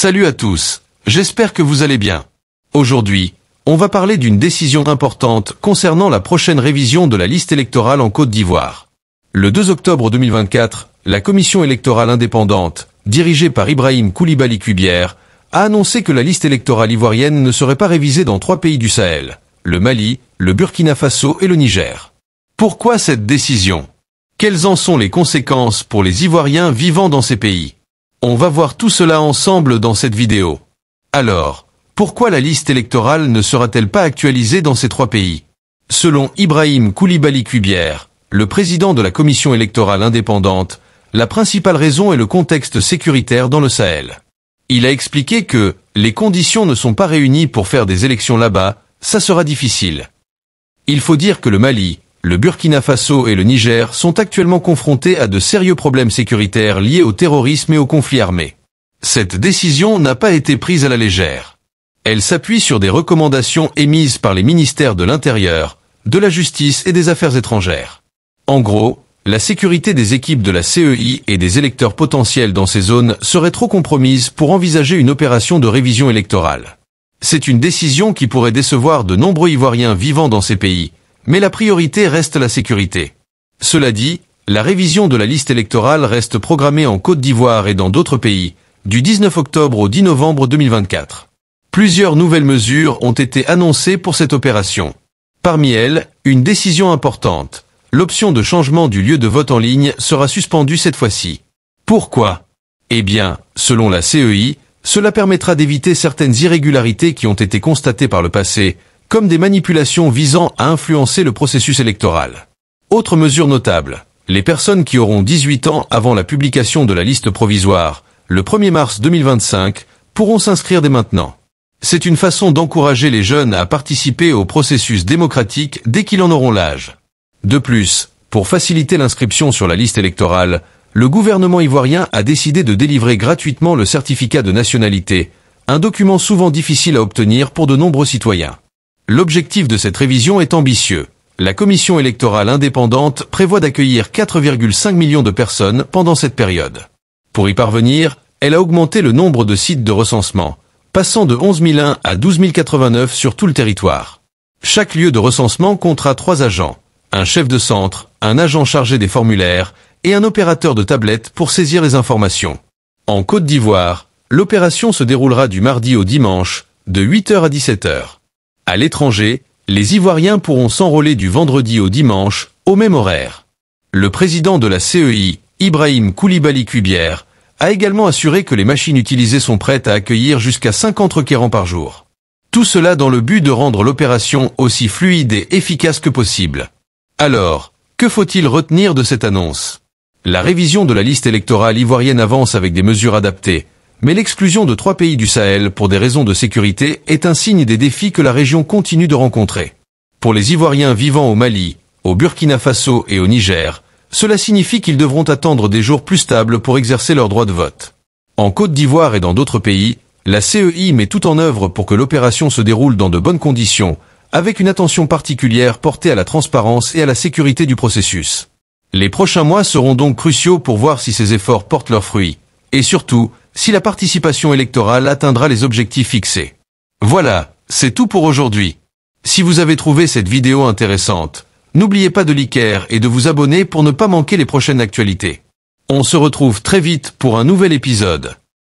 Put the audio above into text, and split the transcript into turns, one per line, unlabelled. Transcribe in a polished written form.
Salut à tous, j'espère que vous allez bien. Aujourd'hui, on va parler d'une décision importante concernant la prochaine révision de la liste électorale en Côte d'Ivoire. Le 2 octobre 2024, la commission électorale indépendante, dirigée par Ibrahim Koulibaly Kuibière, a annoncé que la liste électorale ivoirienne ne serait pas révisée dans 3 pays du Sahel, le Mali, le Burkina Faso et le Niger. Pourquoi cette décision? Quelles en sont les conséquences pour les Ivoiriens vivant dans ces pays? On va voir tout cela ensemble dans cette vidéo. Alors, pourquoi la liste électorale ne sera-t-elle pas actualisée dans ces 3 pays? Selon Ibrahim Koulibaly Kuibière, le président de la commission électorale indépendante, la principale raison est le contexte sécuritaire dans le Sahel. Il a expliqué que les conditions ne sont pas réunies pour faire des élections là-bas, ça sera difficile. Il faut dire que le Mali, le Burkina Faso et le Niger sont actuellement confrontés à de sérieux problèmes sécuritaires liés au terrorisme et aux conflits armés. Cette décision n'a pas été prise à la légère. Elle s'appuie sur des recommandations émises par les ministères de l'Intérieur, de la Justice et des Affaires étrangères. En gros, la sécurité des équipes de la CEI et des électeurs potentiels dans ces zones serait trop compromise pour envisager une opération de révision électorale. C'est une décision qui pourrait décevoir de nombreux Ivoiriens vivant dans ces pays, mais la priorité reste la sécurité. Cela dit, la révision de la liste électorale reste programmée en Côte d'Ivoire et dans d'autres pays, du 19 octobre au 10 novembre 2024. Plusieurs nouvelles mesures ont été annoncées pour cette opération. Parmi elles, une décision importante. L'option de changement du lieu de vote en ligne sera suspendue cette fois-ci. Pourquoi? Eh bien, selon la CEI, cela permettra d'éviter certaines irrégularités qui ont été constatées par le passé, comme des manipulations visant à influencer le processus électoral. Autre mesure notable, les personnes qui auront 18 ans avant la publication de la liste provisoire, le 1er mars 2025, pourront s'inscrire dès maintenant. C'est une façon d'encourager les jeunes à participer au processus démocratique dès qu'ils en auront l'âge. De plus, pour faciliter l'inscription sur la liste électorale, le gouvernement ivoirien a décidé de délivrer gratuitement le certificat de nationalité, un document souvent difficile à obtenir pour de nombreux citoyens. L'objectif de cette révision est ambitieux. La commission électorale indépendante prévoit d'accueillir 4,5 millions de personnes pendant cette période. Pour y parvenir, elle a augmenté le nombre de sites de recensement, passant de 11 001 à 12 089 sur tout le territoire. Chaque lieu de recensement comptera 3 agents, un chef de centre, un agent chargé des formulaires et un opérateur de tablette pour saisir les informations. En Côte d'Ivoire, l'opération se déroulera du mardi au dimanche, de 8h à 17h. À l'étranger, les Ivoiriens pourront s'enrôler du vendredi au dimanche, au même horaire. Le président de la CEI, Ibrahim Koulibaly Kuibière, a également assuré que les machines utilisées sont prêtes à accueillir jusqu'à 50 requérants par jour. Tout cela dans le but de rendre l'opération aussi fluide et efficace que possible. Alors, que faut-il retenir de cette annonce? La révision de la liste électorale ivoirienne avance avec des mesures adaptées, mais l'exclusion de 3 pays du Sahel pour des raisons de sécurité est un signe des défis que la région continue de rencontrer. Pour les Ivoiriens vivant au Mali, au Burkina Faso et au Niger, cela signifie qu'ils devront attendre des jours plus stables pour exercer leur droit de vote. En Côte d'Ivoire et dans d'autres pays, la CEI met tout en œuvre pour que l'opération se déroule dans de bonnes conditions, avec une attention particulière portée à la transparence et à la sécurité du processus. Les prochains mois seront donc cruciaux pour voir si ces efforts portent leurs fruits, et surtout, si la participation électorale atteindra les objectifs fixés. Voilà, c'est tout pour aujourd'hui. Si vous avez trouvé cette vidéo intéressante, n'oubliez pas de liker et de vous abonner pour ne pas manquer les prochaines actualités. On se retrouve très vite pour un nouvel épisode.